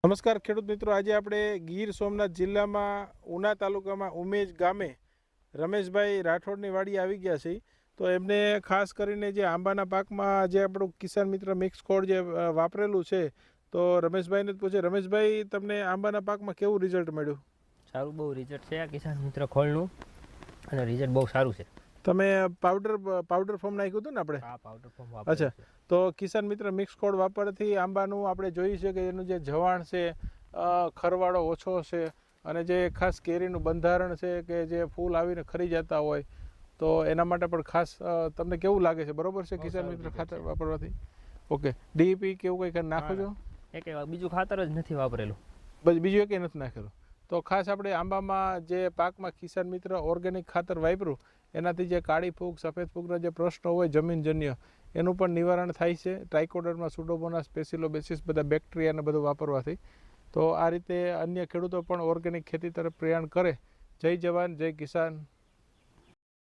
નમસ્કાર ખેડૂત મિત્રો, આજે આપણે ગીર સોમનાથ જિલ્લામાં ઉના તાલુકામાં ઉમેજ ગામે રમેશભાઈ રાઠોડની વાડી આવી ગયા છે. તો એમને ખાસ કરીને જે આંબાના પાકમાં જે આપણું કિસાન મિત્ર મિક્સ ખોળ જે વાપરેલું છે, તો રમેશભાઈને જ પૂછે. રમેશભાઈ, તમને આંબાના પાકમાં કેવું રિઝલ્ટ મળ્યું? સારું, બહુ રિઝલ્ટ છે આ કિસાન મિત્ર ખોળનું, અને રિઝલ્ટ બહુ સારું છે. તમે પાવડર ફોર્મ નાખ્યું હતું ને આપણે? હા, પાવડર ફોર્મ અચ્છા, તો કિસાન મિત્ર મિક્સ ખોળ વાપરવાથી આંબાનું આપણે જોયું છે કે એનું જે જવાણ છે, ખરવાળો ઓછો છે, અને જે ખાસ કેરીનું બંધારણ છે કે જે ફૂલ આવીને ખરી જતા હોય, તો એના માટે પણ ખાસ તમને કેવું લાગે છે? બરોબર છે કિસાન મિત્ર ખાતર વાપરવાથી? ઓકે. ડીઈપી કેવું કંઈ નાખો છો? બીજું ખાતર જ નથી વાપરેલું, બીજું કંઈ નથી નાખેલું. તો ખાસ આપણે આંબામાં જે પાકમાં કિસાન મિત્ર ઓર્ગેનિક ખાતર વાપર્યું, એનાથી જે કાળી ફૂગ, સફેદ ફૂગના જે પ્રશ્નો હોય જમીનજન્ય, એનું પણ નિવારણ થાય છે. ટ્રાઇકોડર્મા, સુડોમોનાસ, સ્પેસિલોબેસિસ બધા બેક્ટેરિયાને બધું વાપરવાથી. તો આ રીતે અન્ય ખેડૂતો પણ ઓર્ગેનિક ખેતી તરફ પ્રયાણ કરે. જય જવાન, જય કિસાન.